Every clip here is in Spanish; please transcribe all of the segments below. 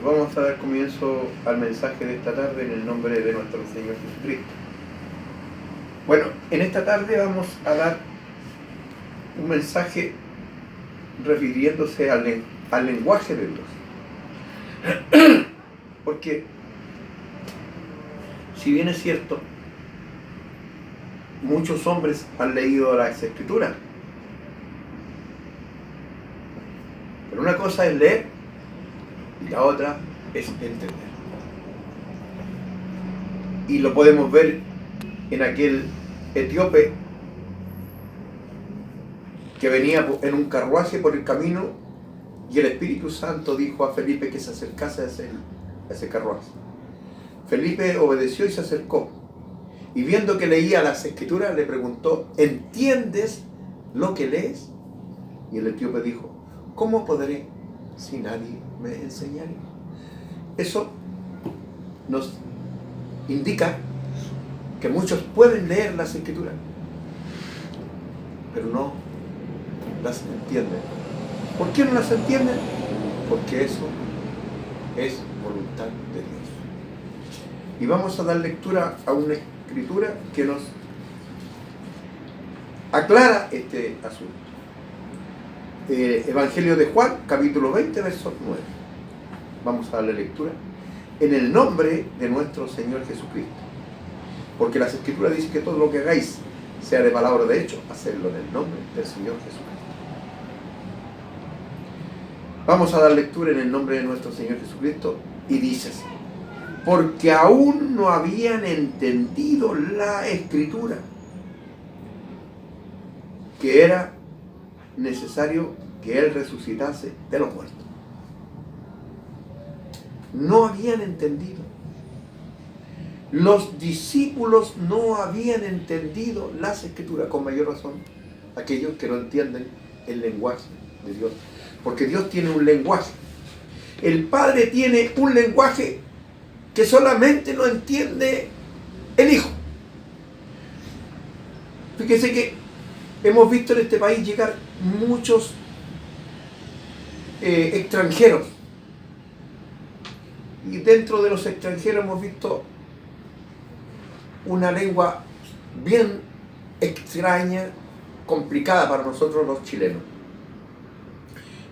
Vamos a dar comienzo al mensaje de esta tarde en el nombre de nuestro Señor Jesucristo. Bueno, en esta tarde vamos a dar un mensaje refiriéndose al lenguaje de Dios. Porque, si bien es cierto, muchos hombres han leído las Escrituras, pero una cosa es leer y la otra es entender. Y lo podemos ver en aquel etíope que venía en un carruaje por el camino y el Espíritu Santo dijo a Felipe que se acercase a ese carruaje. Felipe obedeció y se acercó. Y viendo que leía las Escrituras le preguntó: ¿entiendes lo que lees? Y el etíope dijo: ¿cómo podré si nadie me enseñare? Eso nos indica que muchos pueden leer las Escrituras, pero no las entienden. ¿Por qué no las entienden? Porque eso es voluntad de Dios. Y vamos a dar lectura a una escritura que nos aclara este asunto. Evangelio de Juan, capítulo 20, verso 9. Vamos a darle lectura en el nombre de nuestro Señor Jesucristo. Porque las Escrituras dicen que todo lo que hagáis, sea de palabra o de hecho, hacedlo en el nombre del Señor Jesucristo. Vamos a dar lectura en el nombre de nuestro Señor Jesucristo y dices: porque aún no habían entendido la Escritura, que era necesario que Él resucitase de los muertos. No habían entendido. Los discípulos no habían entendido las Escrituras, con mayor razón aquellos que no entienden el lenguaje de Dios. Porque Dios tiene un lenguaje. El Padre tiene un lenguaje que solamente lo entiende el Hijo. Fíjese que hemos visto en este país llegar muchos extranjeros. Y dentro de los extranjeros hemos visto una lengua bien extraña, complicada para nosotros los chilenos.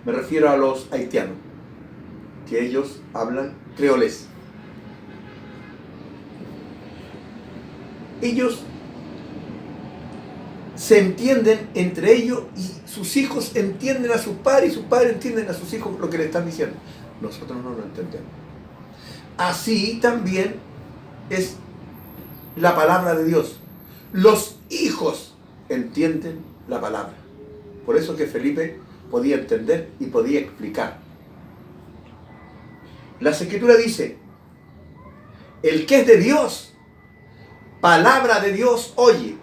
Me refiero a los haitianos, que ellos hablan creolés. Ellos se entienden entre ellos y sus hijos entienden a sus padres y sus padres entienden a sus hijos lo que le están diciendo. Nosotros no lo entendemos. Así también es la palabra de Dios. Los hijos entienden la palabra. Por eso que Felipe podía entender y podía explicar. La Escritura dice: el que es de Dios, palabra de Dios oye.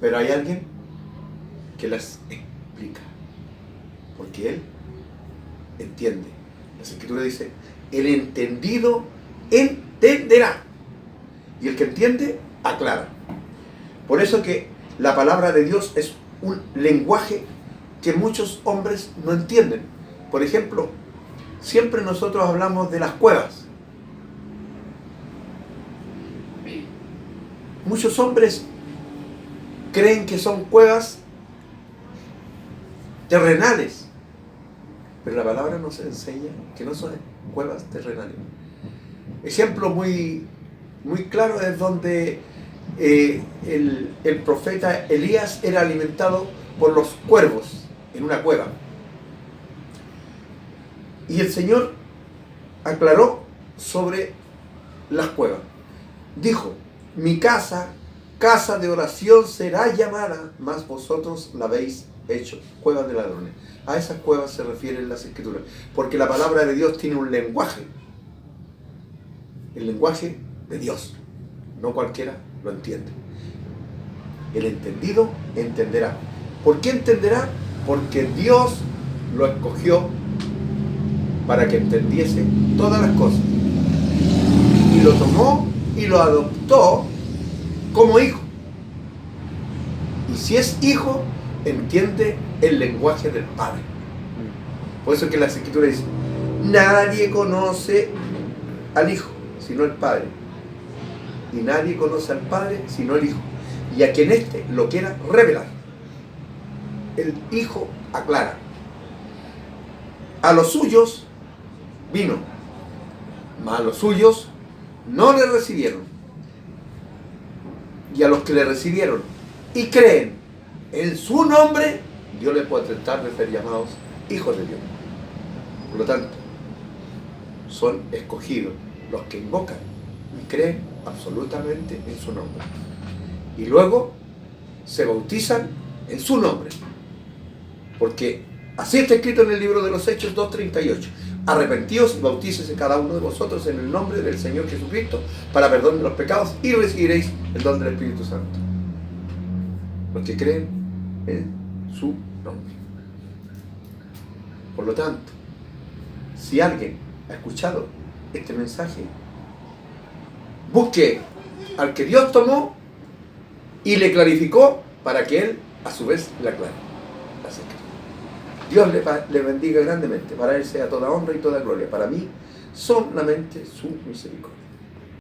Pero hay alguien que las explica, porque él entiende. La Escritura dice: el entendido entenderá, y el que entiende aclara. Por eso que la palabra de Dios es un lenguaje que muchos hombres no entienden. Por ejemplo, siempre nosotros hablamos de las cuevas. Muchos hombres creen que son cuevas terrenales, pero la palabra nos enseña que no son cuevas terrenales. Ejemplo muy claro es donde el profeta Elías era alimentado por los cuervos en una cueva. Y el Señor aclaró sobre las cuevas. Dijo: mi casa, casa de oración será llamada, mas vosotros la habéis hecho cuevas de ladrones. A esas cuevas se refieren las Escrituras, porque la palabra de Dios tiene un lenguaje, el lenguaje de Dios. No cualquiera lo entiende. El entendido entenderá. ¿Por qué entenderá? Porque Dios lo escogió para que entendiese todas las cosas, y lo tomó y lo adoptó como hijo. Y si es hijo, entiende el lenguaje del Padre. Por eso es que las Escrituras dicen, nadie conoce al Hijo, sino el Padre. Y nadie conoce al Padre, sino el Hijo. Y a quien éste lo quiera revelar. El Hijo aclara. A los suyos vino, mas a los suyos no le recibieron. Y a los que le recibieron y creen en su nombre, Dios les puede tratar de ser llamados hijos de Dios. Por lo tanto, son escogidos los que invocan y creen absolutamente en su nombre. Y luego se bautizan en su nombre. Porque así está escrito en el libro de los Hechos 2:38. Arrepentíos y bautícese cada uno de vosotros en el nombre del Señor Jesucristo para perdón de los pecados y recibiréis el don del Espíritu Santo. Los que creen en su nombre. Por lo tanto, si alguien ha escuchado este mensaje, busque al que Dios tomó y le clarificó para que Él a su vez le aclare las Escrituras. Dios le bendiga grandemente. Para Él sea toda honra y toda gloria. Para mí, solamente su misericordia.